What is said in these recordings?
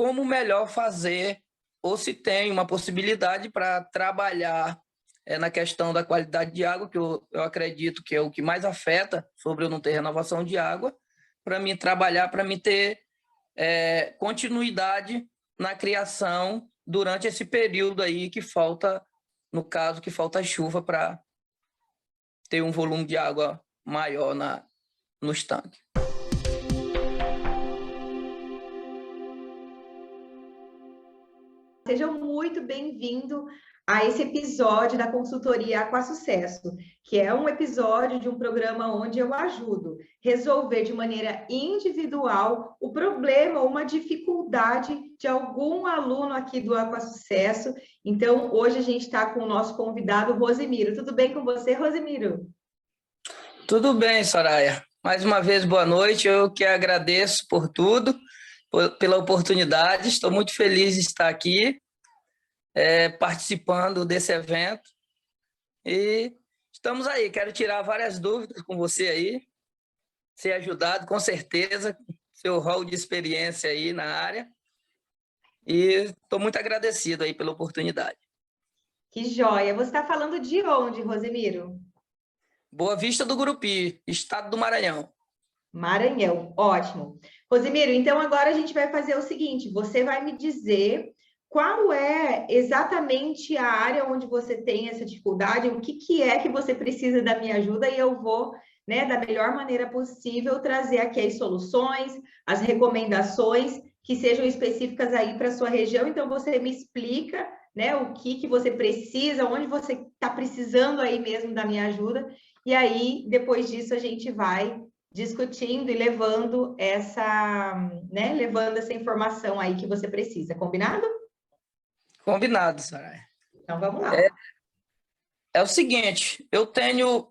como melhor fazer, ou se tem uma possibilidade para trabalhar na questão da qualidade de água, que eu acredito que é o que mais afeta sobre eu não ter renovação de água, para mim trabalhar, para mim ter continuidade na criação durante esse período aí que falta, no caso, que falta chuva para ter um volume de água maior nos tanques. Seja muito bem-vindo a esse episódio da consultoria Aquasucesso, que é um episódio de um programa onde eu ajudo a resolver de maneira individual o problema ou uma dificuldade de algum aluno aqui do Aquasucesso. Então, hoje a gente está com o nosso convidado, Rosemiro. Tudo bem com você, Rosemiro? Tudo bem, Soraya. Mais uma vez, boa noite. Eu que agradeço por tudo, pela oportunidade. Estou muito feliz de estar aqui, participando desse evento. E estamos aí. Quero tirar várias dúvidas com você aí, ser ajudado, com certeza, seu rol de experiência aí na área. E estou muito agradecido aí pela oportunidade. Que joia! Você está falando de onde, Rosemiro? Boa Vista do Gurupi, estado do Maranhão. Maranhão, ótimo. Rosemiro, então agora a gente vai fazer o seguinte: você vai me dizer qual é exatamente a área onde você tem essa dificuldade, o que é que você precisa da minha ajuda, e eu vou, né, da melhor maneira possível, trazer aqui as soluções, as recomendações que sejam específicas aí para a sua região. Então, você me explica, né, o que você precisa, onde você está precisando aí mesmo da minha ajuda, e aí, depois disso, a gente vai discutindo e levando levando essa informação aí que você precisa. Combinado? Combinado, Soraya. Então, vamos lá. É o seguinte, eu tenho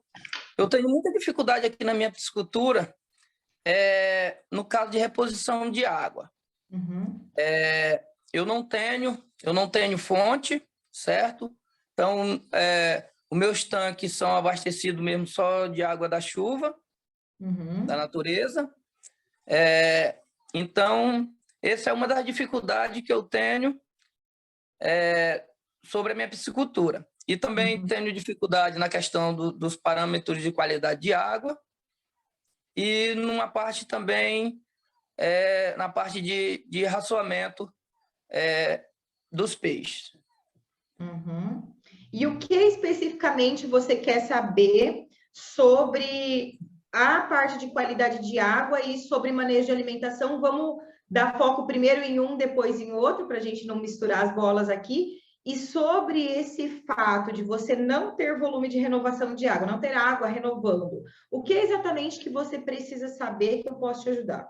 muita dificuldade aqui na minha piscicultura, no caso de reposição de água. Uhum. Eu não tenho fonte, certo? Então, os meus tanques são abastecidos mesmo só de água da chuva, da natureza. Então, essa é uma das dificuldades que eu tenho sobre a minha piscicultura. E também tenho dificuldade na questão dos parâmetros de qualidade de água e numa parte também, na parte de raçoamento dos peixes. Uhum. E o que especificamente você quer saber sobre a parte de qualidade de água e sobre manejo de alimentação? Vamos dar foco primeiro em um, depois em outro, para a gente não misturar as bolas aqui. E sobre esse fato de você não ter volume de renovação de água, não ter água renovando, o que exatamente que você precisa saber que eu posso te ajudar?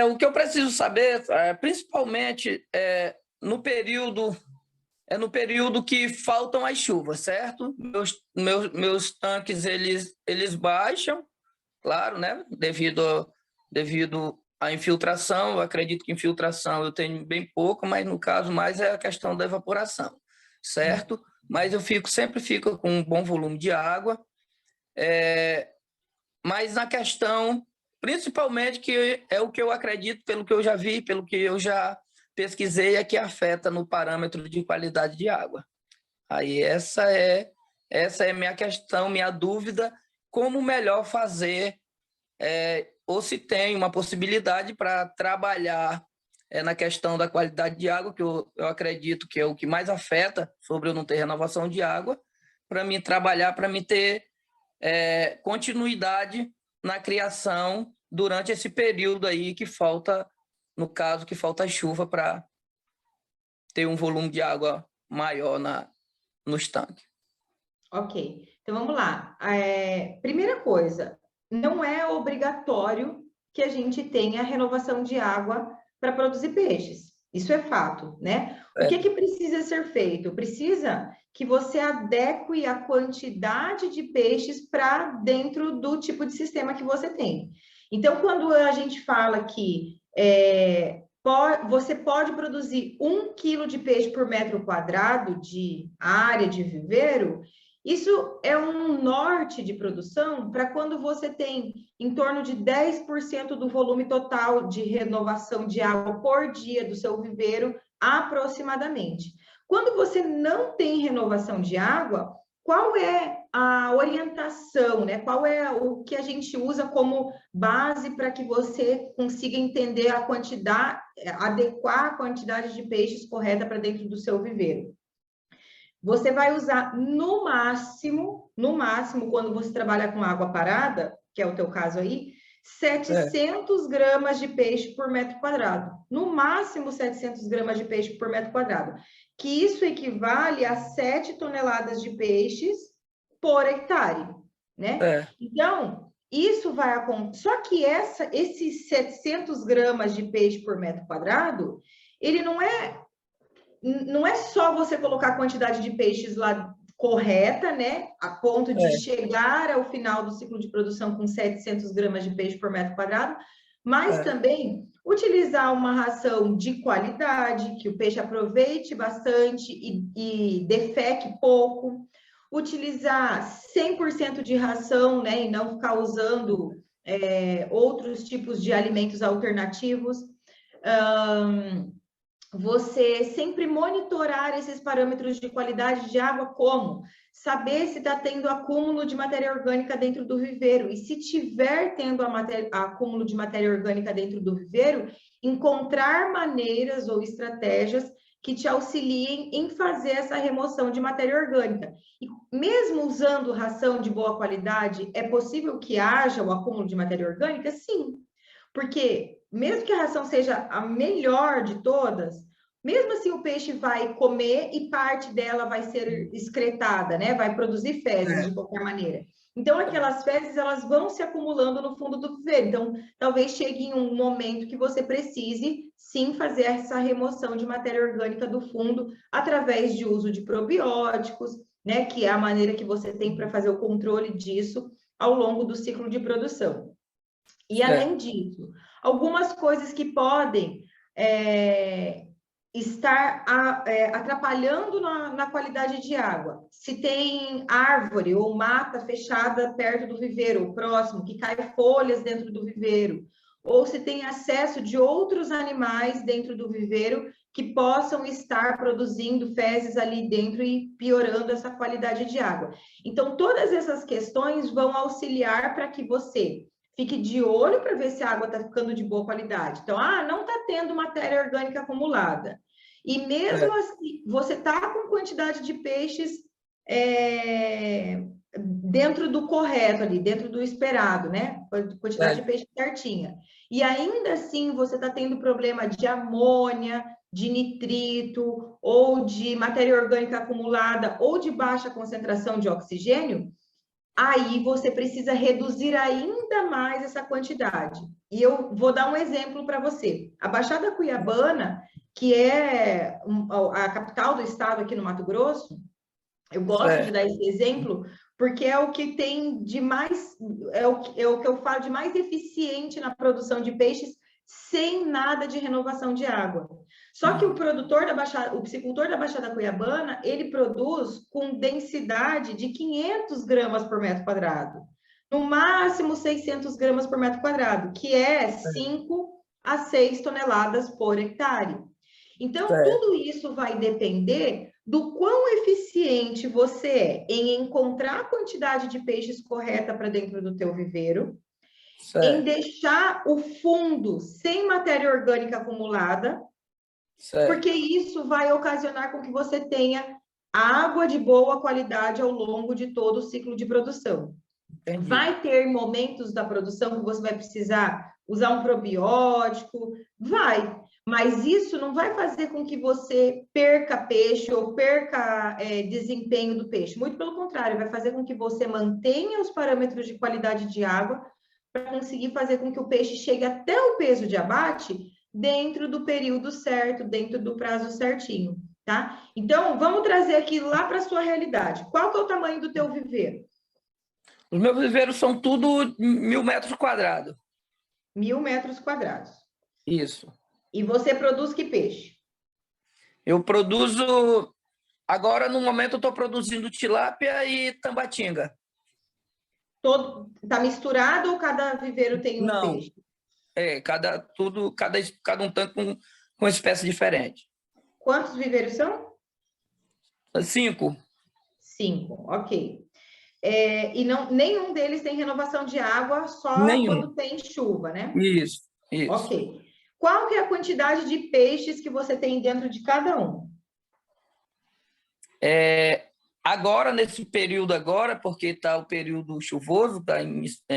O que eu preciso saber, principalmente no período que faltam as chuvas, certo? Meus tanques eles baixam, claro, né? Devido à infiltração. Eu acredito que infiltração eu tenho bem pouco, mas no caso mais é a questão da evaporação, certo? Mas eu sempre fico com um bom volume de água. Mas na questão, principalmente, que é o que eu acredito, pelo que eu já vi, pelo que eu já pesquisei, é que afeta no parâmetro de qualidade de água. Aí essa é minha questão, minha dúvida, como melhor fazer, ou se tem uma possibilidade para trabalhar na questão da qualidade de água, que eu acredito que é o que mais afeta sobre eu não ter renovação de água, para mim trabalhar, para mim ter continuidade na criação durante esse período aí que falta, no caso, que falta chuva para ter um volume de água maior nos tanques. Ok, então vamos lá. Primeira coisa, não é obrigatório que a gente tenha renovação de água para produzir peixes. Isso é fato, né? O que precisa ser feito? Precisa que você adeque a quantidade de peixes para dentro do tipo de sistema que você tem. Então, quando a gente fala que você pode produzir 1 quilo de peixe por metro quadrado de área de viveiro, Isso é um norte de produção para quando você tem em torno de 10% do volume total de renovação de água por dia do seu viveiro, aproximadamente. Quando você não tem renovação de água, qual é a orientação, né? Qual é o que a gente usa como base para que você consiga entender a quantidade, adequar a quantidade de peixes correta para dentro do seu viveiro? Você vai usar no máximo, quando você trabalha com água parada, que é o teu caso aí, 700 gramas de peixe por metro quadrado. No máximo 700 gramas de peixe por metro quadrado. Que isso equivale a 7 toneladas de peixes por hectare, né? Então, isso vai acontecer. Só que esses 700 gramas de peixe por metro quadrado, ele não é só você colocar a quantidade de peixes lá correta, né? A ponto de chegar ao final do ciclo de produção com 700 gramas de peixe por metro quadrado, mas também utilizar uma ração de qualidade, que o peixe aproveite bastante e defeque pouco, utilizar 100% de ração, né? E não ficar usando outros tipos de alimentos alternativos. Você sempre monitorar esses parâmetros de qualidade de água, como saber se está tendo acúmulo de matéria orgânica dentro do viveiro, e se tiver tendo acúmulo de matéria orgânica dentro do viveiro, encontrar maneiras ou estratégias que te auxiliem em fazer essa remoção de matéria orgânica. E mesmo usando ração de boa qualidade, é possível que haja o acúmulo de matéria orgânica? Sim, porque mesmo que a ração seja a melhor de todas, mesmo assim o peixe vai comer e parte dela vai ser excretada, né? Vai produzir fezes de qualquer maneira. Então, aquelas fezes, elas vão se acumulando no fundo do viveiro. Então, talvez chegue em um momento que você precise, sim, fazer essa remoção de matéria orgânica do fundo através de uso de probióticos, né? Que é a maneira que você tem para fazer o controle disso ao longo do ciclo de produção. E, além disso, algumas coisas que podem estar atrapalhando na qualidade de água. Se tem árvore ou mata fechada perto do viveiro, ou próximo, que cai folhas dentro do viveiro, ou se tem acesso de outros animais dentro do viveiro que possam estar produzindo fezes ali dentro e piorando essa qualidade de água. Então, todas essas questões vão auxiliar para que você fique de olho para ver se a água está ficando de boa qualidade. Então, não está tendo matéria orgânica acumulada. E mesmo assim, você está com quantidade de peixes dentro do correto ali, dentro do esperado, né? Quantidade de peixe certinha. E ainda assim, você está tendo problema de amônia, de nitrito, ou de matéria orgânica acumulada, ou de baixa concentração de oxigênio, aí você precisa reduzir ainda mais essa quantidade. E eu vou dar um exemplo para você. A Baixada Cuiabana, que é a capital do estado aqui no Mato Grosso, eu gosto de dar esse exemplo, porque é o que tem de mais, é o que eu falo de mais eficiente na produção de peixes, sem nada de renovação de água. Só que o piscicultor da Baixada Cuiabana, ele produz com densidade de 500 gramas por metro quadrado. No máximo 600 gramas por metro quadrado, que é 5 a 6 toneladas por hectare. Então, tudo isso vai depender do quão eficiente você é em encontrar a quantidade de peixes correta para dentro do teu viveiro, em deixar o fundo sem matéria orgânica acumulada, porque isso vai ocasionar com que você tenha água de boa qualidade ao longo de todo o ciclo de produção. Entendi. Vai ter momentos da produção que você vai precisar usar um probiótico, mas isso não vai fazer com que você perca peixe ou perca desempenho do peixe. Muito pelo contrário, vai fazer com que você mantenha os parâmetros de qualidade de água para conseguir fazer com que o peixe chegue até o peso de abate dentro do período certo, dentro do prazo certinho, tá? Então, vamos trazer aqui lá para a sua realidade. Qual que é o tamanho do teu viveiro? Os meus viveiros são tudo 1.000 metros quadrados. 1.000 metros quadrados. Isso. E você produz que peixe? Eu produzo Agora, no momento, eu estou produzindo tilápia e tambatinga. Tá misturado ou cada viveiro tem um Não, peixe? cada um tanque com espécie diferente. Quantos viveiros são? 5. 5, ok. E não, nenhum deles tem renovação de água, só Nenhum. quando tem chuva, né? Isso. Ok. Qual que é a quantidade de peixes que você tem dentro de cada um? Agora, nesse período agora, porque está o período chuvoso, está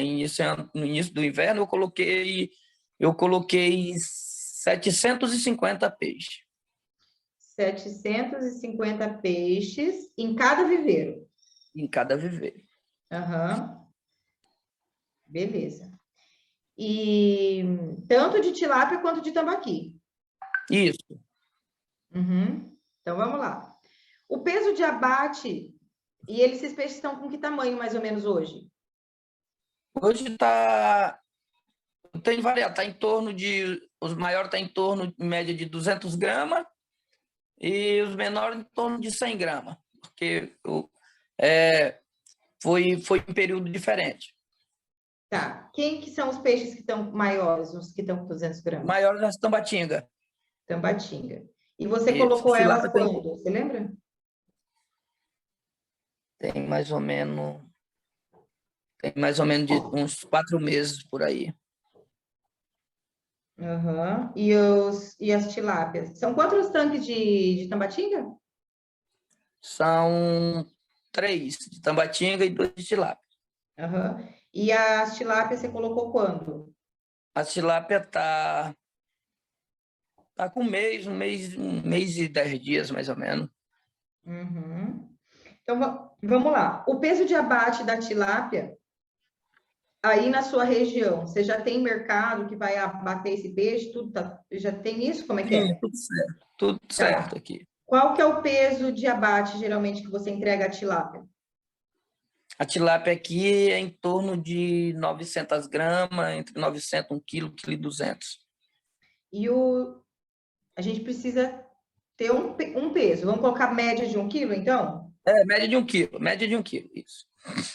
iniciando no início do inverno, eu coloquei 750 peixes. 750 peixes em cada viveiro. Em cada viveiro. Aham. Beleza. E tanto de tilápia quanto de tambaqui. Isso. Uhum. Então, vamos lá. O peso de abate, e esses peixes estão com que tamanho, mais ou menos, hoje? Hoje tem variado, está em torno de, os maiores estão em torno, em média, de 200 gramas e os menores em torno de 100 gramas, porque foi um período diferente. Tá. Quem que são os peixes que estão maiores, os que estão com 200 gramas? Maiores as tambatinga. Tambatinga. E você Isso. colocou elas Tilápia quando? Você lembra? tem mais ou menos de uns 4 meses por aí. Uhum. E as tilápias? São quantos tanques de tambatinga? São 3 de tambatinga e 2 de tilápia. Uhum. E as tilápias você colocou quando? A tilápia tá com um mês e 10 dias, mais ou menos. Uhum. Então, vamos lá. O peso de abate da tilápia, aí na sua região, você já tem mercado que vai abater esse peixe? Tudo já tem isso? Como é que Sim, é? tudo certo. Tudo Tá. certo aqui. Qual que é o peso de abate, geralmente, que você entrega a tilápia? A tilápia aqui é em torno de 900 gramas, entre 900, 1 quilo, 1,2 kg. E a gente precisa ter um peso. Vamos colocar média de 1 quilo, então? Média de 1 quilo, média de 1 quilo, isso.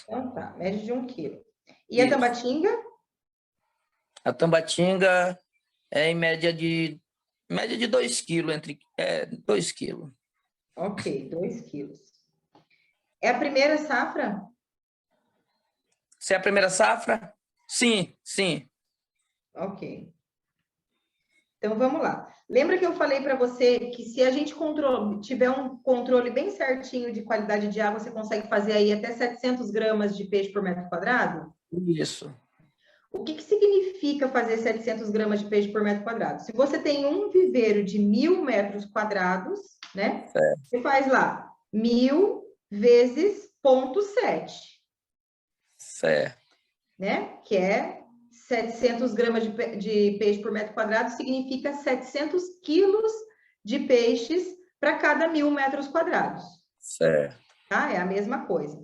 Então tá, média de 1 quilo. E a Isso. tambatinga? A tambatinga é em média de 2 quilos, 2 quilos. Ok, 2 quilos. É a primeira safra? Se é a primeira safra? Sim, sim. Ok. Então, vamos lá. Lembra que eu falei para você que se a gente tiver um controle bem certinho de qualidade de água, você consegue fazer aí até 700 gramas de peixe por metro quadrado? Isso. O que significa fazer 700 gramas de peixe por metro quadrado? Se você tem um viveiro de 1.000 metros quadrados, né? Você faz lá 1.000 vezes 0,7. Certo. Né? Que é 700 gramas de peixe por metro quadrado, significa 700 quilos de peixes para cada 1.000 metros quadrados. Certo. Tá? É a mesma coisa.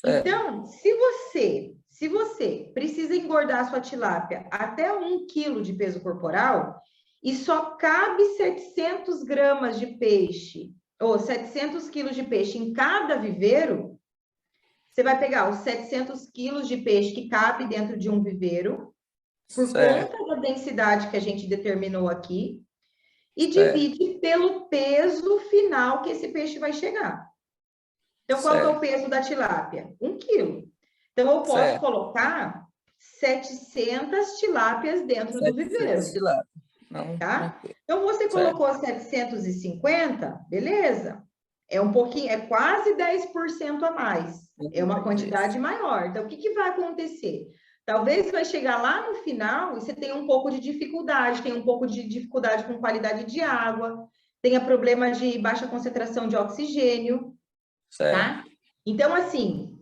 Certo. Então, se você precisa engordar a sua tilápia até 1 quilo de peso corporal e só cabe 700 gramas de peixe, ou 700 quilos de peixe em cada viveiro, você vai pegar os 700 quilos de peixe que cabe dentro de um viveiro, por conta da densidade que a gente determinou aqui, e divide pelo peso final que esse peixe vai chegar. Então, qual que é o peso da tilápia? 1 quilo. Então, eu posso colocar 700 tilápias dentro do viveiro. Não, tá? Então, você colocou 750, beleza. É um pouquinho, é quase 10% a mais. É uma quantidade maior. Então, o que vai acontecer? Talvez vai chegar lá no final e você tenha um pouco de dificuldade, tem um pouco de dificuldade com qualidade de água, tenha problema de baixa concentração de oxigênio, tá? Então, assim,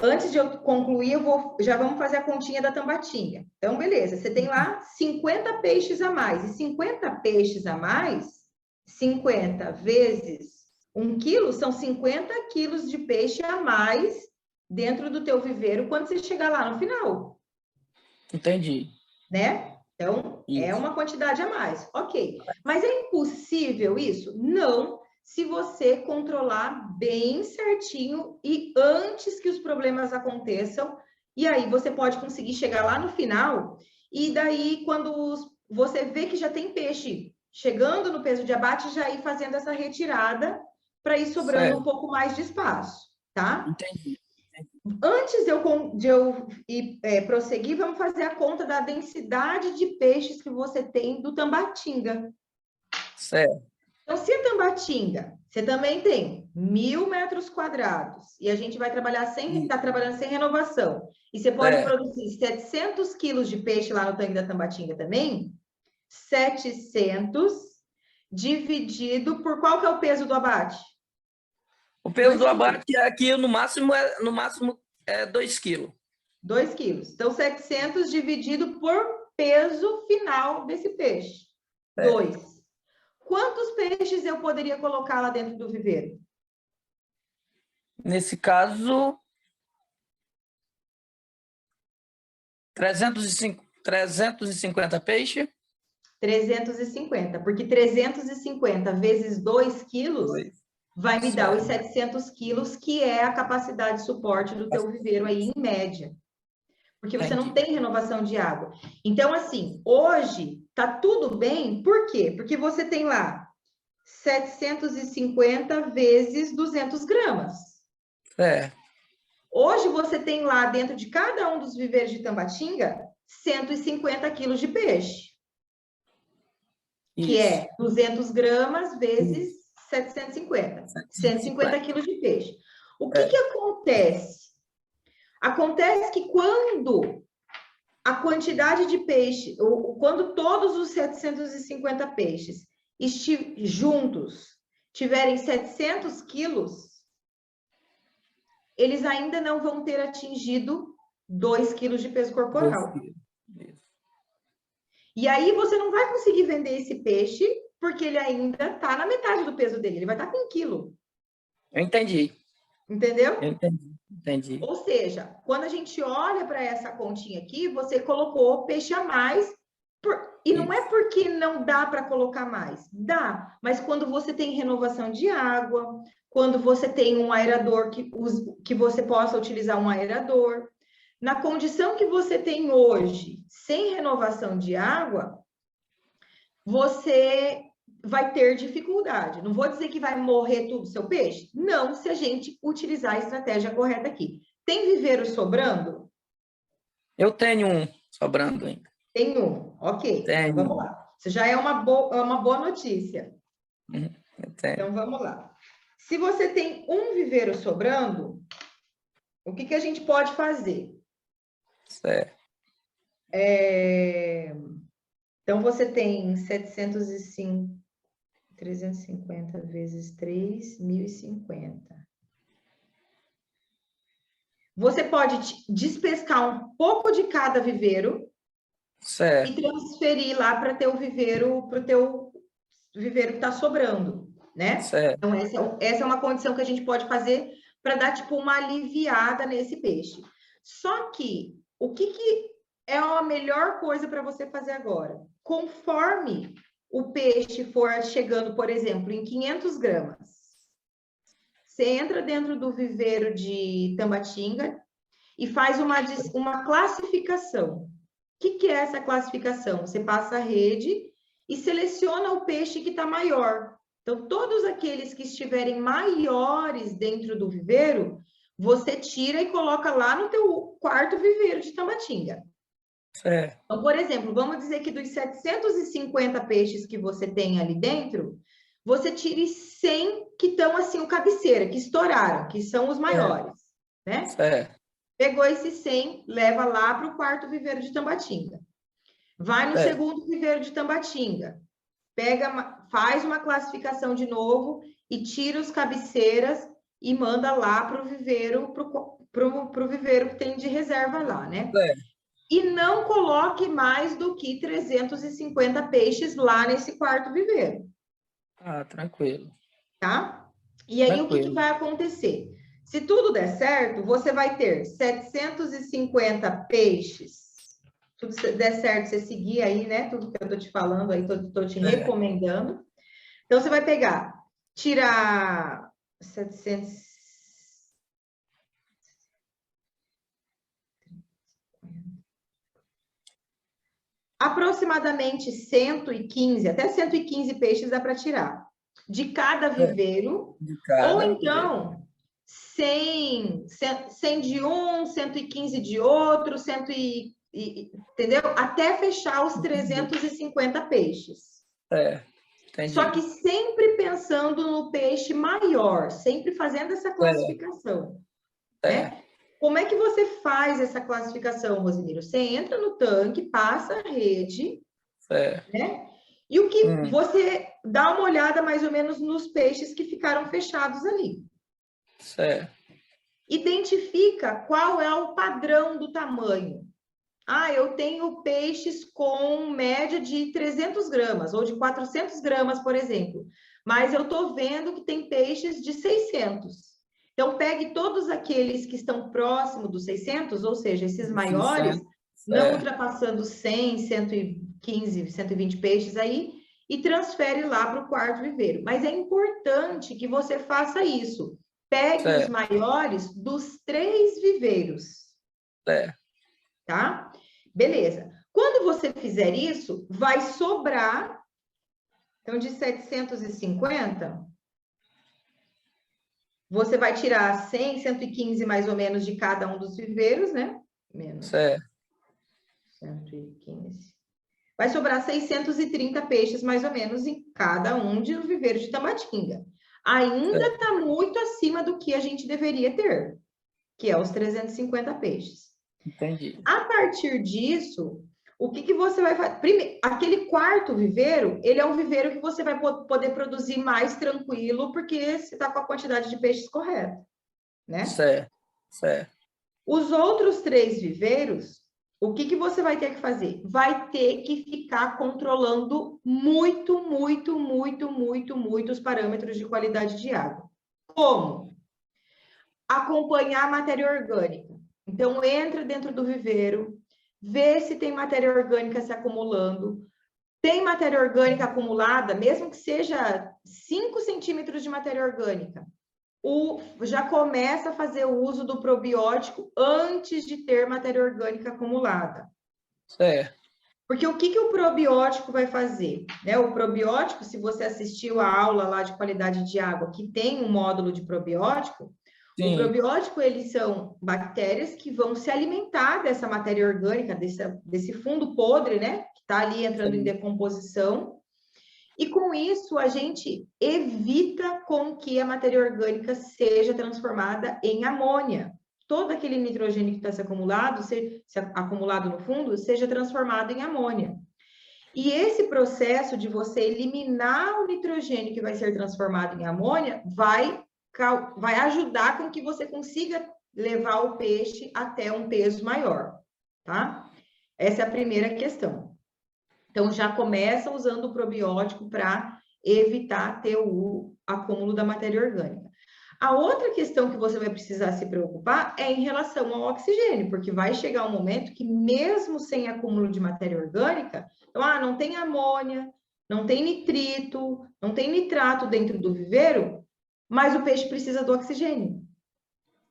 antes de eu concluir, já vamos fazer a continha da tambatinha. Então, beleza, você tem lá 50 peixes a mais. E 50 peixes a mais, 50 vezes 1 quilo, são 50 quilos de peixe a mais dentro do teu viveiro quando você chegar lá no final. Entendi. Né? Então, é uma quantidade a mais. Ok. Mas é impossível isso? Não. se você controlar bem certinho e antes que os problemas aconteçam. E aí você pode conseguir chegar lá no final, e daí quando você vê que já tem peixe chegando no peso de abate, já ir fazendo essa retirada para ir sobrando um pouco mais de espaço, tá? Entendi. Antes de eu ir prosseguir, vamos fazer a conta da densidade de peixes que você tem do Tambatinga. Certo. Então, se a Tambatinga, você também tem 1.000 metros quadrados, e a gente vai trabalhar tá trabalhando sem renovação, e você pode produzir 700 quilos de peixe lá no tanque da Tambatinga também, 700 dividido por qual que é o peso do abate? O peso do abate aqui, no máximo é 2 quilos. 2 quilos. Então, 700 dividido por peso final desse peixe. 2. Quantos peixes eu poderia colocar lá dentro do viveiro? Nesse caso, 350 peixes. 350, porque 350 vezes 2 quilos vai me dar os 700 quilos, que é a capacidade de suporte do teu viveiro aí, em média. Porque você não tem renovação de água. Então, assim, hoje tá tudo bem, por quê? Porque você tem lá 750 vezes 200 gramas. Hoje você tem lá dentro de cada um dos viveiros de Tambatinga 150 quilos de peixe. Que é 200 gramas vezes 750. 150 quilos de peixe. O que acontece? Acontece que quando a quantidade de peixe, quando todos os 750 peixes juntos tiverem 700 quilos, eles ainda não vão ter atingido 2 quilos de peso corporal. E aí você não vai conseguir vender esse peixe, porque ele ainda está na metade do peso dele, ele vai estar com 1 quilo. Eu entendi. Entendeu? Entendi. Ou seja, quando a gente olha para essa continha aqui, você colocou peixe a mais, e não é porque não dá para colocar mais, dá, mas quando você tem renovação de água, quando você tem um aerador que você possa utilizar um aerador, na condição que você tem hoje, sem renovação de água, você vai ter dificuldade. Não vou dizer que vai morrer tudo seu peixe, não, se a gente utilizar a estratégia correta aqui. Tem viveiro sobrando? Eu tenho um sobrando ainda. Tem um, ok. Tenho. Vamos lá. Isso já é uma boa notícia. Então, vamos lá. Se você tem um viveiro sobrando, o que a gente pode fazer? Certo. Então, você tem 350 vezes 3, 1.050. Você pode despescar um pouco de cada viveiro e transferir lá para o teu viveiro que está sobrando, né? Então, essa é uma condição que a gente pode fazer para dar, tipo, uma aliviada nesse peixe. Só que, o que é a melhor coisa para você fazer agora? Conforme o peixe for chegando, por exemplo, em 500 gramas, você entra dentro do viveiro de Tambatinga e faz uma classificação. O que é essa classificação? Você passa a rede e seleciona o peixe que está maior. Então, todos aqueles que estiverem maiores dentro do viveiro, você tira e coloca lá no teu quarto viveiro de Tambatinga. Então, por exemplo, vamos dizer que dos 750 peixes que você tem ali dentro, você tire 100 que estão assim, o cabeceira, que estouraram, que são os maiores, né? Pegou esses 100, leva lá para o quarto viveiro de Tambatinga. Vai no segundo viveiro de Tambatinga. Faz uma classificação de novo e tira os cabeceiras e manda lá para o viveiro, pro viveiro que tem de reserva lá, né? E não coloque mais do que 350 peixes lá nesse quarto viveiro. Tranquilo. Tá? E aí, o que vai acontecer? Se tudo der certo, você vai ter 750 peixes. Tudo der certo, você seguir aí, né? Tudo que eu tô te falando aí, tô te recomendando. Então, você vai pegar tirar 700... Aproximadamente 115, até 115 peixes dá para tirar. De cada viveiro, de cada ou viveiro. então 100 de um, 115 de outro, entendeu? Até fechar os 350 peixes. Entendi. Só que sempre pensando no peixe maior, sempre fazendo essa classificação. Né? Como é que você faz essa classificação, Rosemiro? Você entra no tanque, passa a rede, né? E o que você dá uma olhada mais ou menos nos peixes que ficaram fechados ali. Certo. Identifica qual é o padrão do tamanho. Ah, eu tenho peixes com média de 300 gramas ou de 400 gramas, por exemplo. Mas eu estou vendo que tem peixes de 600. Então, pegue todos aqueles que estão próximos dos 600, ou seja, esses maiores, não ultrapassando 100, 115, 120 peixes aí, e transfere lá para o quarto viveiro. Mas é importante que você faça isso. Pegue os maiores dos 3 viveiros. Tá? Beleza. Quando você fizer isso, vai sobrar, então, de 750, você vai tirar 100, 115 mais ou menos de cada um dos viveiros, né? Menos 115. Vai sobrar 630 peixes mais ou menos em cada um de viveiros de Tabatinga. Ainda está muito acima do que a gente deveria ter, que é os 350 peixes. Entendi. A partir disso, o que você vai fazer? Primeiro, aquele quarto viveiro, ele é um viveiro que você vai poder produzir mais tranquilo, porque você está com a quantidade de peixes correta, né? Certo. Os outros 3 viveiros, o que você vai ter que fazer? Vai ter que ficar controlando muito os parâmetros de qualidade de água. Como? Acompanhar a matéria orgânica. Então, entra dentro do viveiro, vê se tem matéria orgânica se acumulando. Tem matéria orgânica acumulada, mesmo que seja 5 centímetros de matéria orgânica, já começa a fazer o uso do probiótico antes de ter matéria orgânica acumulada. Porque o que o probiótico vai fazer? Né? O probiótico, se você assistiu a aula lá de qualidade de água, que tem um módulo de probiótico, o probiótico, eles são bactérias que vão se alimentar dessa matéria orgânica, desse fundo podre, né? Que está ali entrando em decomposição. E com isso, a gente evita com que a matéria orgânica seja transformada em amônia. Todo aquele nitrogênio que está se acumulado no fundo, seja transformado em amônia. E esse processo de você eliminar o nitrogênio que vai ser transformado em amônia vai ajudar com que você consiga levar o peixe até um peso maior, tá? Essa é a primeira questão. Então, já começa usando o probiótico para evitar ter o acúmulo da matéria orgânica. A outra questão que você vai precisar se preocupar é em relação ao oxigênio, porque vai chegar um momento que, mesmo sem acúmulo de matéria orgânica, então, não tem amônia, não tem nitrito, não tem nitrato dentro do viveiro, mas o peixe precisa do oxigênio,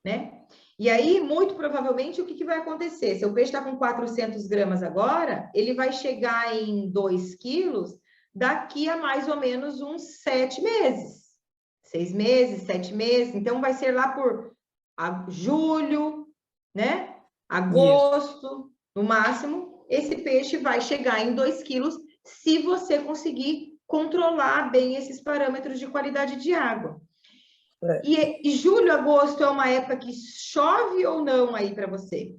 né? E aí, muito provavelmente, o que vai acontecer? Se o peixe está com 400 gramas agora, ele vai chegar em 2 quilos daqui a mais ou menos uns 7 meses. 6 meses, 7 meses. Então, vai ser lá por julho, né? Agosto, no máximo. Esse peixe vai chegar em 2 quilos se você conseguir controlar bem esses parâmetros de qualidade de água. E julho, agosto é uma época que chove ou não aí para você?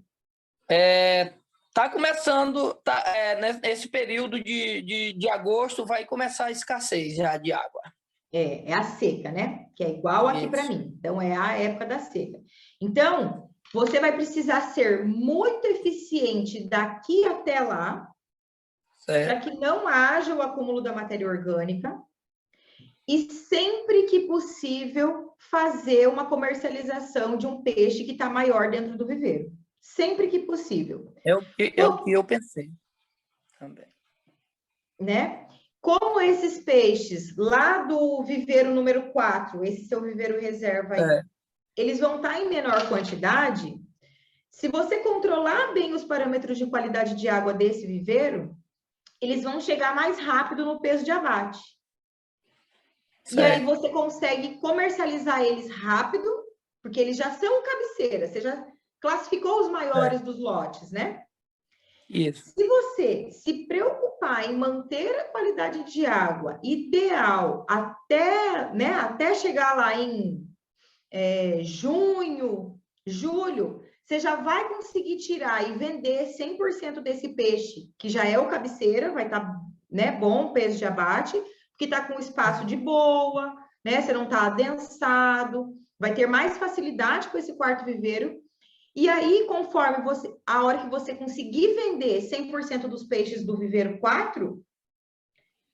Tá começando, nesse período de agosto vai começar a escassez já de água. É a seca, né? Que é igual aqui para mim. Então, é a época da seca. Então, você vai precisar ser muito eficiente daqui até lá, para que não haja o acúmulo da matéria orgânica. E sempre que possível, fazer uma comercialização de um peixe que está maior dentro do viveiro. Sempre que possível. É o que eu pensei também. Né? como esses peixes lá do viveiro número 4, esse seu viveiro reserva aí, eles vão estar em menor quantidade, se você controlar bem os parâmetros de qualidade de água desse viveiro, eles vão chegar mais rápido no peso de abate. Certo. E aí você consegue comercializar eles rápido, porque eles já são cabeceira, você já classificou os maiores dos lotes, né? Isso. Se você se preocupar em manter a qualidade de água ideal até chegar lá em junho, julho, você já vai conseguir tirar e vender 100% desse peixe, que já é o cabeceira, vai estar bom peso de abate, porque está com espaço de boa, né? Você não está adensado, vai ter mais facilidade com esse quarto viveiro. E aí, conforme a hora que você conseguir vender 100% dos peixes do viveiro 4,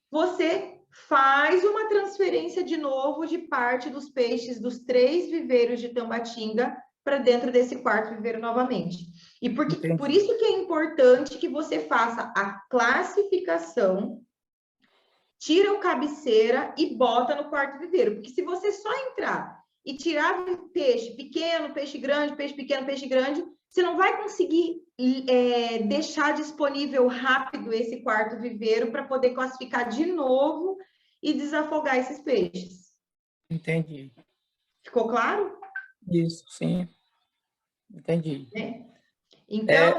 você faz uma transferência de novo de parte dos peixes dos 3 viveiros de Tambatinga para dentro desse quarto viveiro novamente. E por isso que é importante que você faça a classificação, tira o cabeceira e bota no quarto viveiro. Porque se você só entrar e tirar peixe pequeno, peixe grande, peixe pequeno, peixe grande, você não vai conseguir deixar disponível rápido esse quarto viveiro para poder classificar de novo e desafogar esses peixes. Entendi. Ficou claro? Isso, sim. Entendi. Então,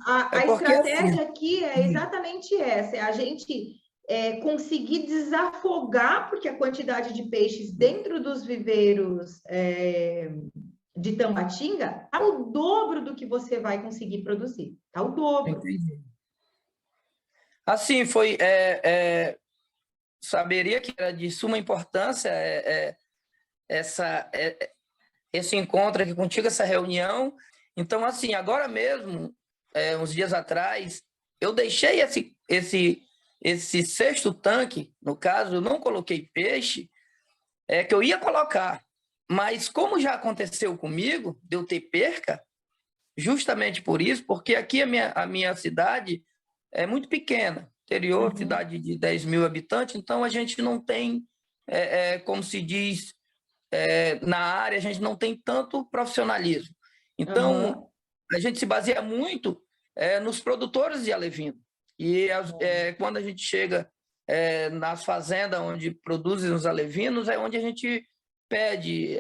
a estratégia assim, aqui é exatamente essa, é a gente conseguir desafogar, porque a quantidade de peixes dentro dos viveiros de Tambatinga está o dobro do que você vai conseguir produzir. Está o dobro. Entendi. Assim, saberia que era de suma importância esse encontro aqui contigo, essa reunião. Então, assim, agora mesmo, uns dias atrás, eu deixei esse sexto tanque, no caso, eu não coloquei peixe, que eu ia colocar. Mas como já aconteceu comigo, de eu ter perca, justamente por isso, porque aqui a minha cidade é muito pequena, interior, cidade de 10 mil habitantes, então a gente não tem, como se diz, na área, a gente não tem tanto profissionalismo. Então, a gente se baseia muito nos produtores de alevino. E quando a gente chega nas fazendas onde produzem os alevinos, é onde a gente pede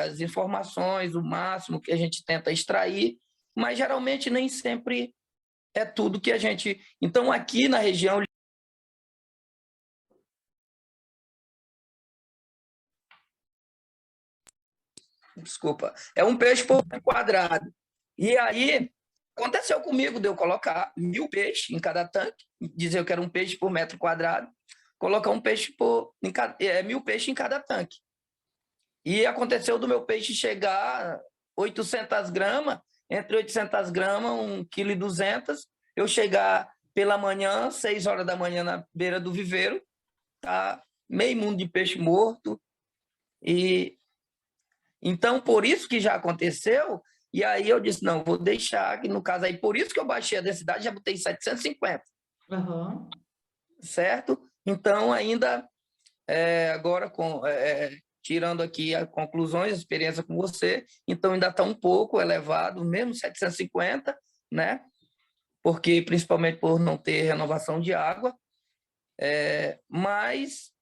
as informações, o máximo que a gente tenta extrair, mas geralmente nem sempre é tudo que a gente... Então, aqui na região... Desculpa, é um peixe por metro quadrado. E aí, aconteceu comigo de eu colocar 1.000 peixes em cada tanque, dizer que era um peixe por metro quadrado, colocar um peixe 1.000 peixes em cada tanque. E aconteceu do meu peixe chegar 800 gramas, entre 800 gramas, 1,2 kg, eu chegar pela manhã, 6 horas da manhã, na beira do viveiro, tá meio mundo de peixe morto. E então, por isso que já aconteceu, e aí eu disse, não, vou deixar, que no caso aí, por isso que eu baixei a densidade, já botei 750. Certo? Então, ainda, agora, tirando aqui as conclusões, a experiência com você, então ainda está um pouco elevado, mesmo 750, né? Porque, principalmente por não ter renovação de água, mas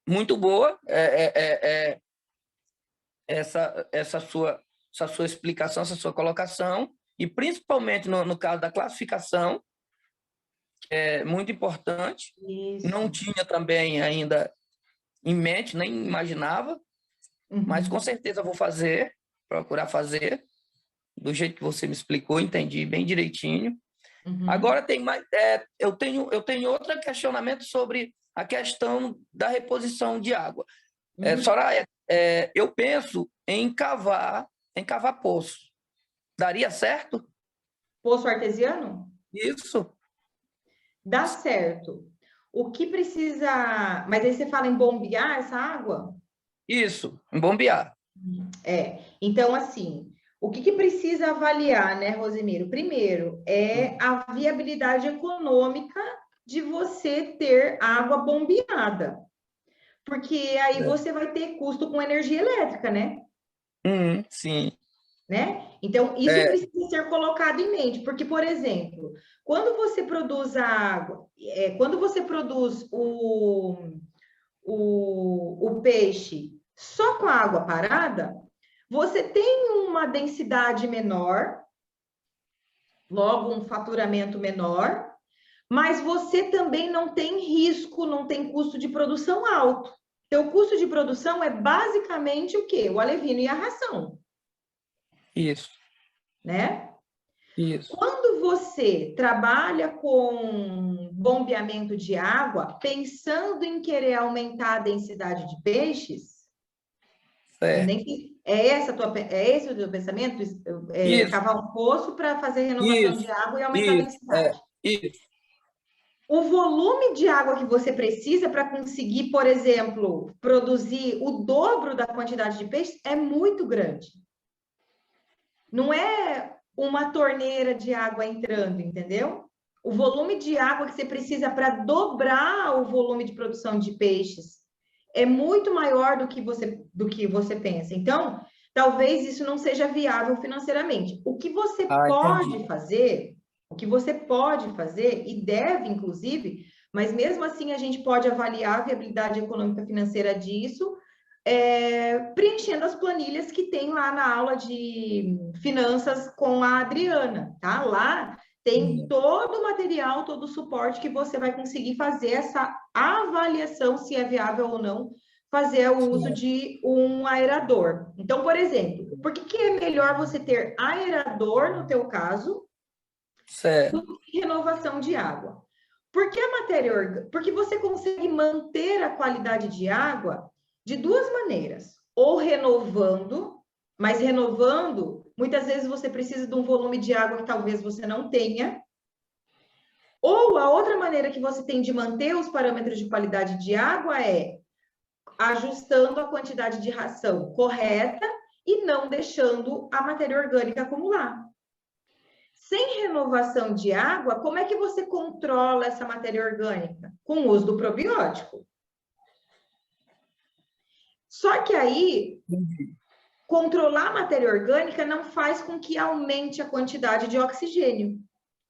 muito boa essa sua explicação, essa sua colocação, e principalmente no caso da classificação, que é muito importante. Isso. Não tinha também ainda em mente, nem imaginava, mas com certeza vou fazer, procurar fazer, do jeito que você me explicou, entendi bem direitinho. Agora tem mais, eu tenho outro questionamento sobre a questão da reposição de água. Soraya, eu penso em cavar poço. Daria certo? Poço artesiano? Isso. Dá certo. O que precisa... Mas aí você fala em bombear essa água? Isso, em bombear. Então, assim, o que precisa avaliar, né, Rosemiro? Primeiro, é a viabilidade econômica de você ter água bombeada. Porque aí você vai ter custo com energia elétrica, né? Sim. Né? Então, isso precisa ser colocado em mente, porque, por exemplo, quando você produz a água, quando você produz o peixe só com a água parada, você tem uma densidade menor, logo um faturamento menor, mas você também não tem risco, não tem custo de produção alto. Então, o custo de produção é basicamente o quê? O alevino e a ração. Isso. Né? Isso. Quando você trabalha com bombeamento de água, pensando em querer aumentar a densidade de peixes, é esse o teu pensamento? Cavar um poço para fazer renovação de água e aumentar a densidade. Isso. O volume de água que você precisa para conseguir, por exemplo, produzir o dobro da quantidade de peixes é muito grande. Não é uma torneira de água entrando, entendeu? O volume de água que você precisa para dobrar o volume de produção de peixes é muito maior do que você pensa. Então, talvez isso não seja viável financeiramente. O que você pode fazer, e deve, inclusive, mas mesmo assim a gente pode avaliar a viabilidade econômica financeira disso, preenchendo as planilhas que tem lá na aula de finanças com a Adriana, tá? Lá tem todo o material, todo o suporte que você vai conseguir fazer essa avaliação se é viável ou não fazer o uso de um aerador. Então, por exemplo, por que é melhor você ter aerador, no teu caso, do que renovação de água? Porque a matéria orgânica, porque você consegue manter a qualidade de água de duas maneiras, ou renovando, mas renovando, muitas vezes você precisa de um volume de água que talvez você não tenha, ou a outra maneira que você tem de manter os parâmetros de qualidade de água é ajustando a quantidade de ração correta e não deixando a matéria orgânica acumular. Sem renovação de água, como é que você controla essa matéria orgânica? Com o uso do probiótico. Só que aí, controlar a matéria orgânica não faz com que aumente a quantidade de oxigênio,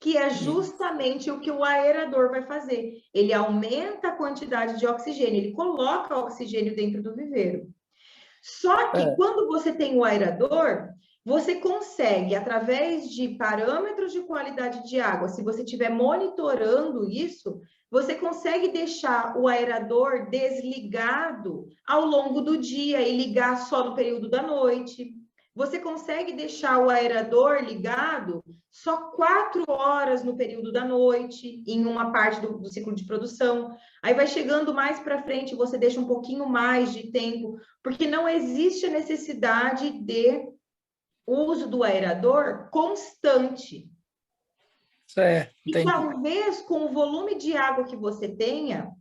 que é justamente o que o aerador vai fazer. Ele aumenta a quantidade de oxigênio, ele coloca oxigênio dentro do viveiro. Só que quando você tem o aerador, você consegue, através de parâmetros de qualidade de água, se você estiver monitorando isso, você consegue deixar o aerador desligado ao longo do dia e ligar só no período da noite. Você consegue deixar o aerador ligado só 4 horas no período da noite, em uma parte do ciclo de produção. Aí vai chegando mais para frente, você deixa um pouquinho mais de tempo, porque não existe a necessidade de uso do aerador constante. Certo, e talvez com o volume de água que você tenha,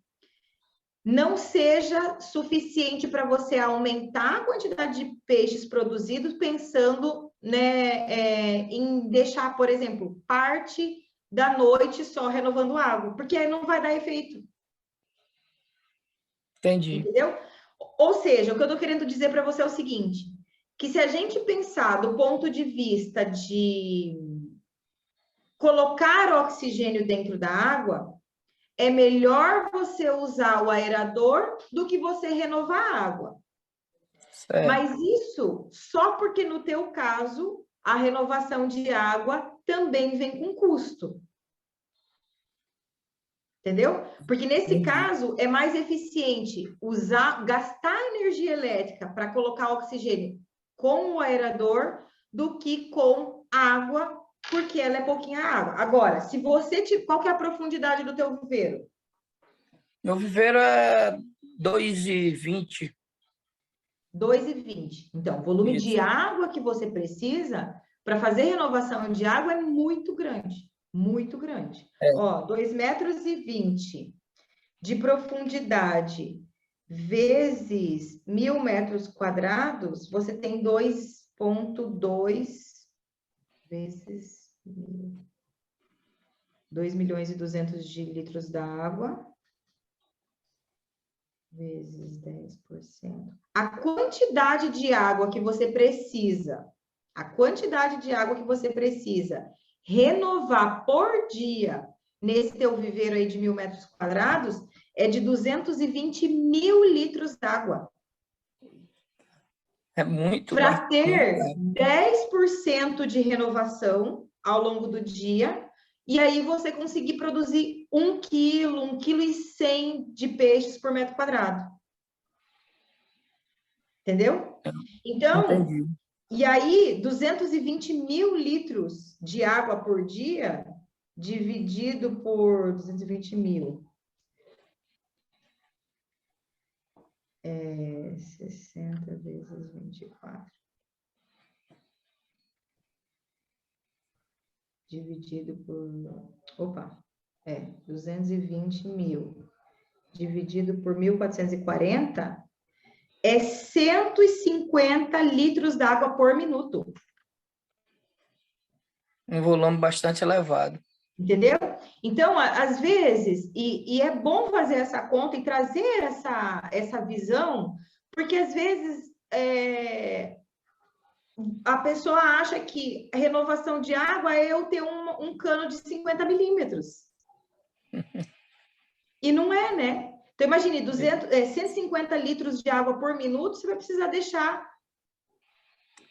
não seja suficiente para você aumentar a quantidade de peixes produzidos, pensando, né, em deixar, por exemplo, parte da noite só renovando água, porque aí não vai dar efeito. Entendi. Entendeu? Ou seja, o que eu estou querendo dizer para você é o seguinte, que se a gente pensar do ponto de vista de colocar oxigênio dentro da água, é melhor você usar o aerador do que você renovar a água. Certo. Mas isso só porque no teu caso a renovação de água também vem com custo. Entendeu? Porque nesse caso é mais eficiente gastar energia elétrica para colocar oxigênio com o aerador do que com água, porque ela é pouquinha água. Agora, se você qual que é a profundidade do teu viveiro? Meu viveiro é 2,20. 2,20. Então, o volume de água que você precisa para fazer renovação de água é muito grande. Muito grande. Ó, 2,20 metros de profundidade vezes 1.000 metros quadrados, você tem 2,2 vezes 1.000. 2.200.000 de litros d'água, vezes 10%. A quantidade de água que você precisa, renovar por dia nesse teu viveiro aí de 1.000 metros quadrados é de 220.000 litros d'água. É muito. Para ter 10% de renovação ao longo do dia, e aí você conseguir produzir 1 quilo, 1,1 kg de peixes por metro quadrado. Entendeu? Então, Entendi. E aí, 220.000 litros de água por dia, dividido por 220.000. 60 vezes 24. Dividido por... 220.000. Dividido por 1.440 é 150 litros d'água por minuto. Um volume bastante elevado. Entendeu? Então, às vezes, e é bom fazer essa conta e trazer essa visão, porque às vezes a pessoa acha que a renovação de água é eu ter um cano de 50 milímetros. E não é, né? Então, imagine, 150 litros de água por minuto, você vai precisar deixar...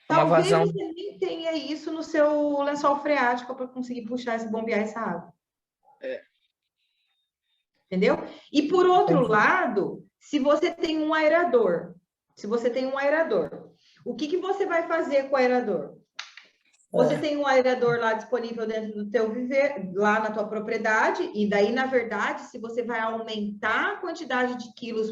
Talvez você nem tenha isso no seu lençol freático para conseguir puxar, bombear essa água. Entendeu? E, por outro lado, se você tem um aerador, o que você vai fazer com o aerador? Você tem um aerador lá disponível dentro do teu viveiro, lá na tua propriedade, e daí, na verdade, se você vai aumentar a quantidade de quilos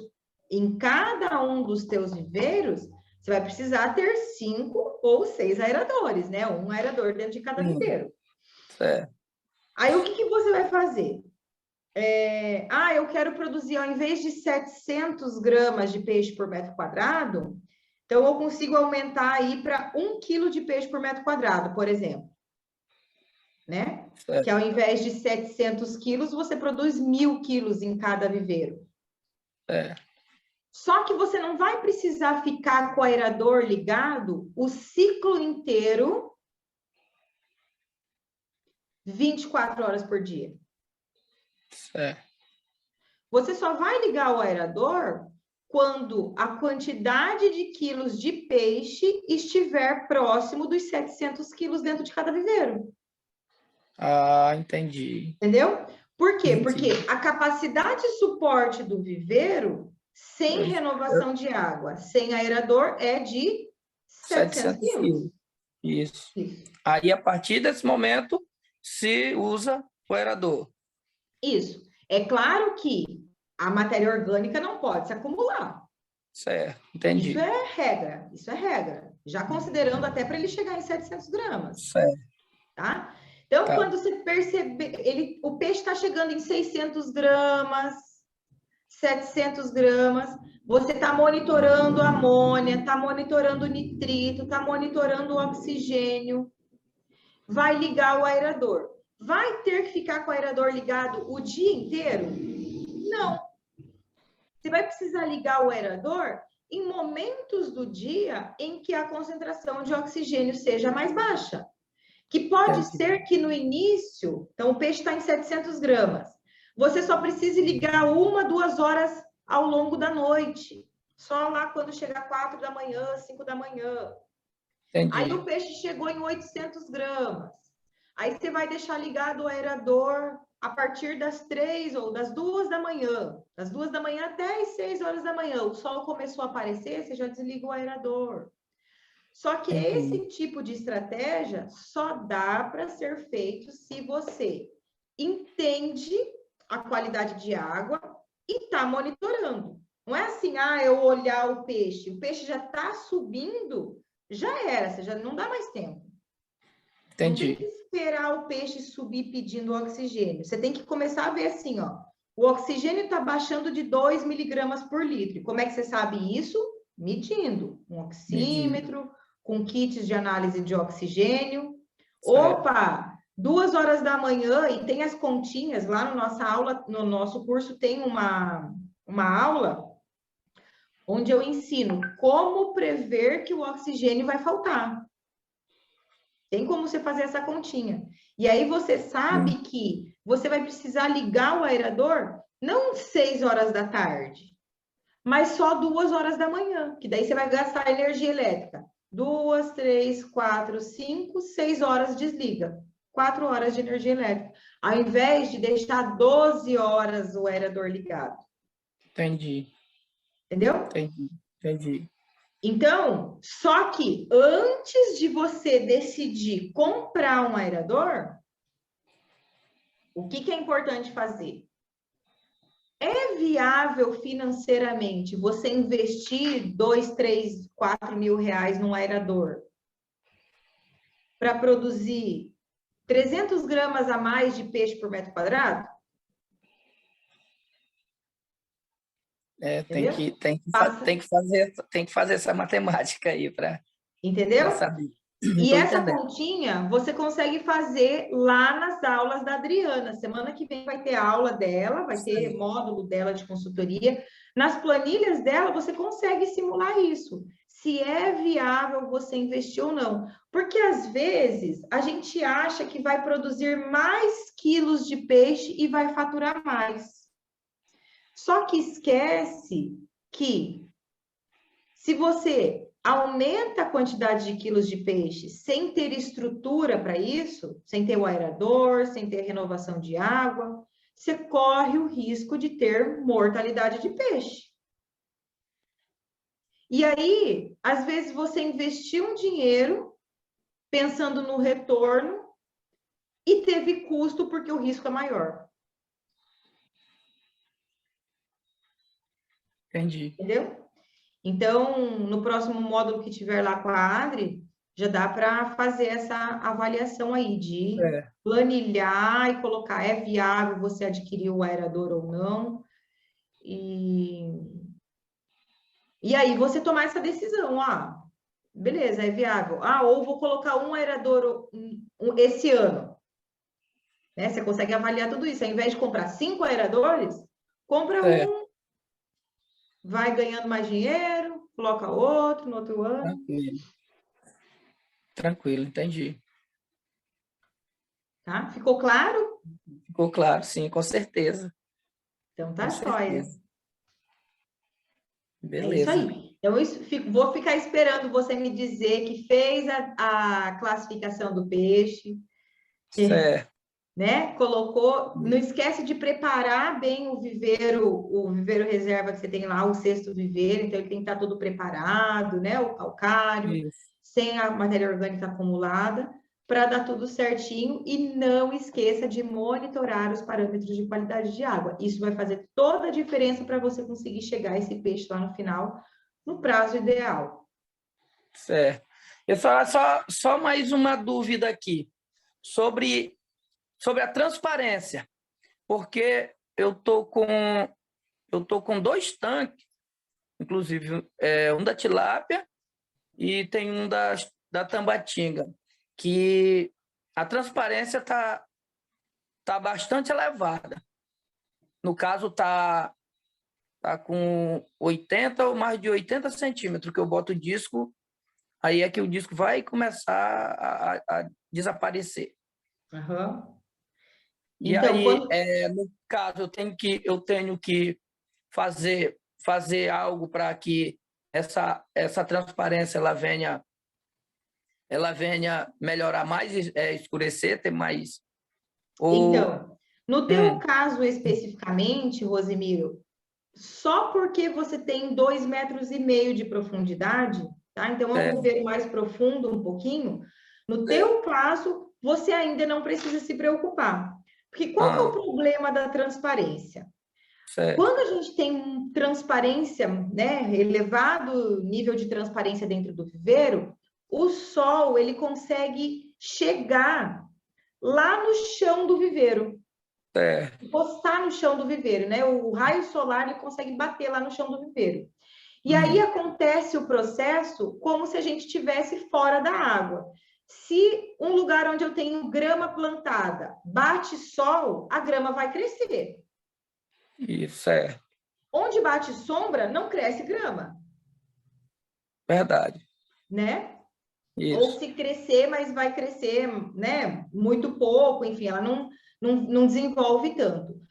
em cada um dos teus viveiros, você vai precisar ter 5 ou 6 aeradores, né? Um aerador dentro de cada viveiro. Aí, o que você vai fazer? Eu quero produzir, ao invés de 700 gramas de peixe por metro quadrado, então eu consigo aumentar aí para 1 quilo de peixe por metro quadrado, por exemplo. Né? Que ao invés de 700 quilos, você produz 1.000 quilos em cada viveiro. Só que você não vai precisar ficar com o aerador ligado o ciclo inteiro, 24 horas por dia. Você só vai ligar o aerador quando a quantidade de quilos de peixe estiver próximo dos 700 quilos dentro de cada viveiro. Ah, entendi. Entendeu? Por quê? Porque a capacidade de suporte do viveiro, sem renovação de água, sem aerador, é de 700 quilos. Isso. Aí, a partir desse momento, se usa o aerador. Isso. É claro que a matéria orgânica não pode se acumular. Certo, entendi. Isso é regra. Já considerando até para ele chegar em 700 gramas. Certo. Tá? Então, quando você perceber, o peixe está chegando em 600 gramas, 700 gramas, você está monitorando a amônia, está monitorando o nitrito, está monitorando o oxigênio, vai ligar o aerador. Vai ter que ficar com o aerador ligado o dia inteiro? Não. Você vai precisar ligar o aerador em momentos do dia em que a concentração de oxigênio seja mais baixa. Que pode ser que no início, então o peixe está em 700 gramas, você só precise ligar 1, 2 horas ao longo da noite. Só lá quando chegar 4 da manhã, 5 da manhã. Entendi. Aí o peixe chegou em 800 gramas. Aí você vai deixar ligado o aerador a partir das 3 ou das 2 da manhã. Das 2 da manhã até as 6 horas da manhã. O sol começou a aparecer, você já desliga o aerador. Só que esse tipo de estratégia só dá para ser feito se você entende a qualidade de água e está monitorando. Não é assim, eu olhar o peixe já está subindo, já era, você já não dá mais tempo. Entendi. Não tem que esperar o peixe subir pedindo oxigênio. Você tem que começar a ver assim, o oxigênio está baixando de 2 miligramas por litro. E como é que você sabe isso? Medindo. Um oxímetro, com kits de análise de oxigênio. Certo. Opa, 2 horas da manhã, e tem as continhas, lá na nossa aula, no nosso curso tem uma aula onde eu ensino como prever que o oxigênio vai faltar. Tem como você fazer essa continha. E aí você sabe que você vai precisar ligar o aerador não 6 horas da tarde, mas só 2 horas da manhã, que daí você vai gastar energia elétrica. 2, 3, 4, 5, 6 horas desliga. 4 horas de energia elétrica. Ao invés de deixar 12 horas o aerador ligado. Entendi. Entendeu? Entendi. Então, só que antes de você decidir comprar um aerador, o que é importante fazer? É viável financeiramente você investir 2, 3, 4 mil reais num aerador para produzir 300 gramas a mais de peixe por metro quadrado? Tem que fazer essa matemática aí para Entendeu? saber. E Tô essa entendendo. continha você consegue fazer lá nas aulas da Adriana. Semana que vem vai ter aula dela, vai ter módulo dela de consultoria. Nas planilhas dela, você consegue simular isso. Se é viável você investir ou não. Porque, às vezes, a gente acha que vai produzir mais quilos de peixe e vai faturar mais. Só que esquece que se você aumenta a quantidade de quilos de peixe sem ter estrutura para isso, sem ter o aerador, sem ter renovação de água, você corre o risco de ter mortalidade de peixe. E aí, às vezes, você investiu um dinheiro pensando no retorno e teve custo porque o risco é maior. Entendi. Entendeu? Então, no próximo módulo que tiver lá com a Adri, já dá para fazer essa avaliação aí de planilhar e colocar, é viável você adquirir o aerador ou não. E aí você tomar essa decisão, beleza, é viável. Ou vou colocar um aerador esse ano. Né? Você consegue avaliar tudo isso. Ao invés de comprar 5 aeradores, compra um, vai ganhando mais dinheiro, coloca outro no outro ano. Tranquilo, entendi. Tá? Ficou claro? Ficou claro, sim, com certeza. Então tá jóia. Beleza. É isso aí. Então, eu vou ficar esperando você me dizer que fez a classificação do peixe. Certo. Né? Colocou. Não esquece de preparar bem o viveiro reserva que você tem lá, o cesto viveiro, então ele tem que estar todo preparado, né? O calcário, sem a matéria orgânica acumulada, para dar tudo certinho. E não esqueça de monitorar os parâmetros de qualidade de água. Isso vai fazer toda a diferença para você conseguir chegar a esse peixe lá no final, no prazo ideal. Certo. Eu só mais uma dúvida aqui sobre a transparência, porque eu tô com 2 tanques, inclusive um da tilápia e tem um da tambatinga, que a transparência tá bastante elevada. No caso, tá com 80 ou mais de 80 centímetros que eu boto o disco, aí é que o disco vai começar a desaparecer. Uhum. E então, aí, no caso, eu tenho que fazer algo para que essa transparência ela venha melhorar mais, escurecer, ter mais. Então, no teu caso especificamente, Rosemiro, só porque você tem 2,5 metros de profundidade, tá? Então, é um viveiro mais profundo um pouquinho. No teu caso, você ainda não precisa se preocupar. Porque qual que é o problema da transparência? Quando a gente tem transparência, né, elevado nível de transparência dentro do viveiro, o sol, ele consegue chegar lá no chão do viveiro. Encostar no chão do viveiro, né? O raio solar ele consegue bater lá no chão do viveiro. E aí acontece o processo como se a gente estivesse fora da água. Se um lugar onde eu tenho grama plantada bate sol, a grama vai crescer. Isso é Onde bate sombra, não cresce grama, verdade. né? Ou Isso. se crescer, mas vai crescer, né? Muito pouco, enfim, ela não desenvolve tanto.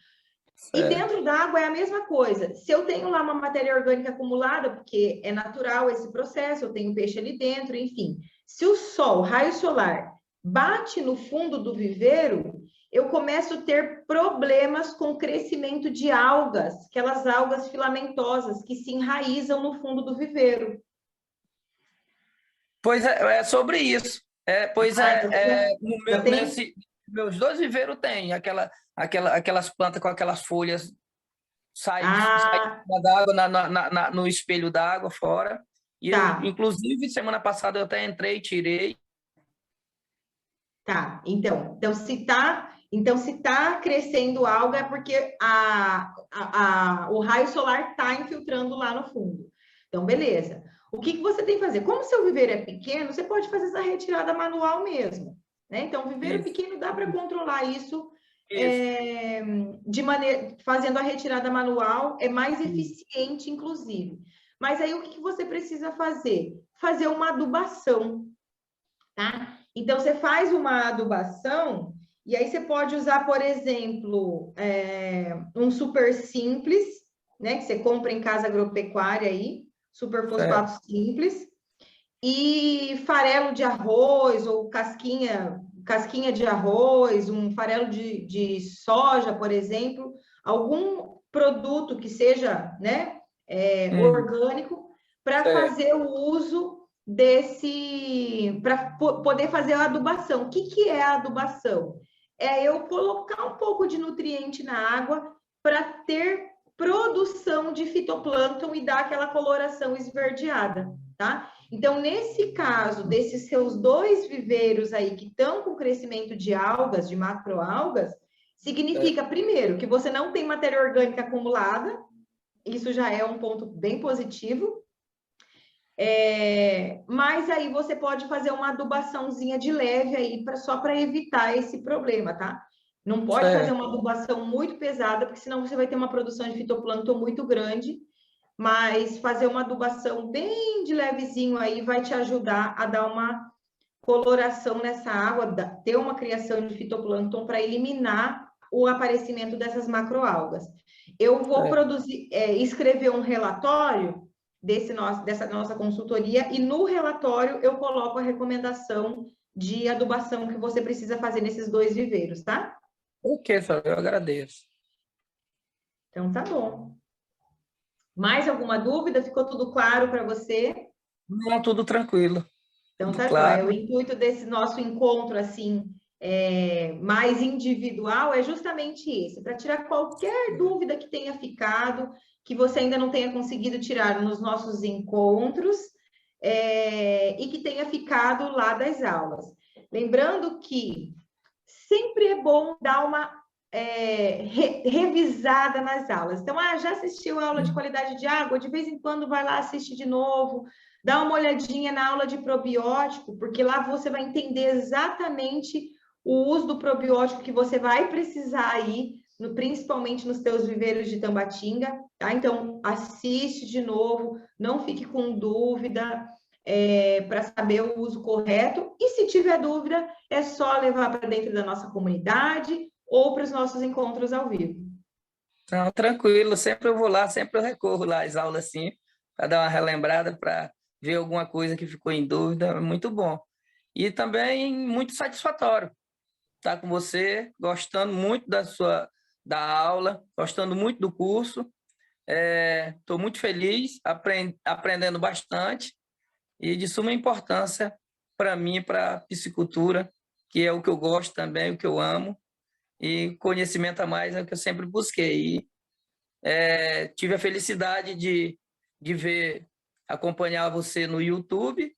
E É. dentro da água é a mesma coisa. Se eu tenho lá uma matéria orgânica acumulada, porque é natural esse processo, eu tenho peixe ali dentro, enfim. Se o sol, raio solar, bate no fundo do viveiro, eu começo a ter problemas com o crescimento de algas, aquelas algas filamentosas que se enraizam no fundo do viveiro. Pois é sobre isso. Pois Ah, então você no já tem. meus dois viveiros tem aquelas plantas com aquelas folhas sai Ah, da água no espelho d'água fora. E eu, tá. inclusive, semana passada eu até entrei, tirei. Tá, então se tá crescendo alga é porque o raio solar está infiltrando lá no fundo. Então, beleza. O que que você tem que fazer? Como o seu viveiro é pequeno, você pode fazer essa retirada manual mesmo, né? Então, viveiro Isso, pequeno dá para controlar isso isso, de maneira fazendo a retirada manual é mais eficiente, inclusive. Mas aí o que que você precisa fazer? Fazer uma adubação, tá? Então, você faz uma adubação e aí você pode usar, por exemplo, um super simples, né? Que você compra em casa agropecuária aí, super certo. fosfato simples, e farelo de arroz ou casquinha de arroz, um farelo de soja, por exemplo, algum produto que seja, né, orgânico, para Certo, fazer o uso para poder fazer a adubação. O que que é a adubação? É eu colocar um pouco de nutriente na água para ter produção de fitoplâncton e dar aquela coloração esverdeada, tá? Então, nesse caso, desses seus dois viveiros aí que estão com crescimento de algas, de macroalgas, certo, significa, primeiro, que você não tem matéria orgânica acumulada, isso já é um ponto bem positivo. Mas aí você pode fazer uma adubaçãozinha de leve aí só para evitar esse problema, tá? Não pode fazer certo. uma adubação muito pesada, porque senão você vai ter uma produção de fitoplâncton muito grande, mas fazer uma adubação bem de levezinho aí vai te ajudar a dar uma coloração nessa água, ter uma criação de fitoplâncton para eliminar o aparecimento dessas macroalgas. Eu vou Certo. escrever um relatório dessa nossa consultoria e no relatório eu coloco a recomendação de adubação que você precisa fazer nesses dois viveiros, tá? Ok, senhor, eu agradeço. Então tá bom. Mais alguma dúvida? Ficou tudo claro para você? Não, tudo tranquilo, Então tudo tá joia. O claro. intuito desse nosso encontro assim mais individual é justamente esse, para tirar qualquer dúvida que tenha ficado, que você ainda não tenha conseguido tirar nos nossos encontros, e que tenha ficado lá das aulas. Lembrando que sempre é bom dar uma revisada nas aulas. Então, já assistiu a aula de qualidade de água? De vez em quando vai lá assistir de novo, dá uma olhadinha na aula de probiótico, porque lá você vai entender exatamente o uso do probiótico que você vai precisar aí, principalmente nos teus viveiros de Tambatinga, tá? Então, assiste de novo, não fique com dúvida, para saber o uso correto. E se tiver dúvida, é só levar para dentro da nossa comunidade ou para os nossos encontros ao vivo. Então, tranquilo, sempre eu vou lá, sempre eu recorro lá às aulas assim, para dar uma relembrada, para ver alguma coisa que ficou em dúvida, é muito bom. E também muito satisfatório estar com você, gostando muito da aula, gostando muito do curso. Estou muito feliz, aprendendo bastante e de suma importância para mim, para a piscicultura, que é o que eu gosto também, o que eu amo, e conhecimento a mais é o que eu sempre busquei. E tive a felicidade de ver, acompanhar você no YouTube,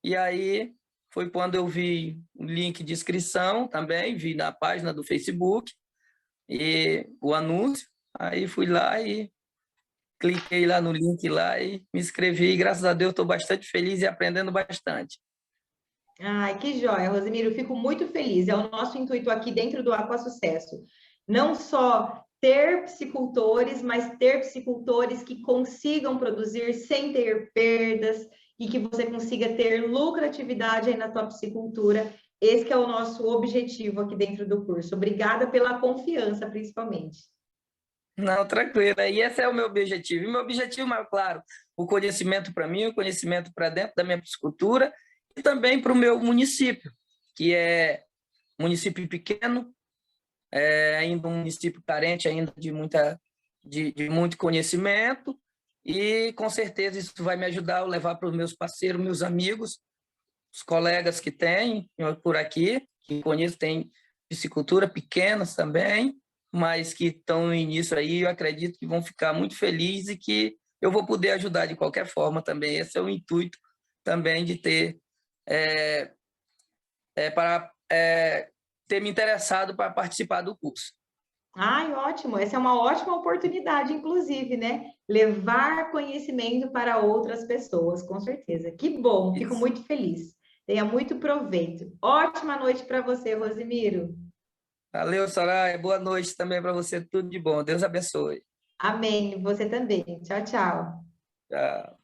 e aí foi quando eu vi o link de inscrição também, vi na página do Facebook, e o anúncio, aí fui lá e cliquei lá no link lá e me inscrevi, e graças a Deus estou bastante feliz e aprendendo bastante. Ai, que joia, Rosemiro, eu fico muito feliz. É o nosso intuito aqui dentro do Aqua Sucesso. Não só ter psicultores, mas ter psicultores que consigam produzir sem ter perdas e que você consiga ter lucratividade aí na tua psicultura. Esse que é o nosso objetivo aqui dentro do curso. Obrigada pela confiança, principalmente. Não, tranquilo. E esse é o meu objetivo. E meu objetivo, mais claro, o conhecimento para mim, o conhecimento para dentro da minha piscicultura e também para o meu município, que é um município pequeno, ainda um município carente ainda de muito conhecimento, e com certeza isso vai me ajudar a levar para os meus parceiros, meus amigos, os colegas que tem por aqui, que conheço, tem piscicultura pequenas também, mas que estão no início aí, eu acredito que vão ficar muito felizes e que eu vou poder ajudar de qualquer forma também. Esse é o intuito também de ter para ter me interessado para participar do curso. Ai, ótimo. Essa é uma ótima oportunidade, inclusive, né? Levar conhecimento para outras pessoas, com certeza. Que bom, fico Isso. muito feliz. Tenha muito proveito. Ótima noite para você, Rosemiro. Valeu, Soraya. Boa noite também para você. Tudo de bom. Deus abençoe. Amém. Você também. Tchau, tchau. Tchau.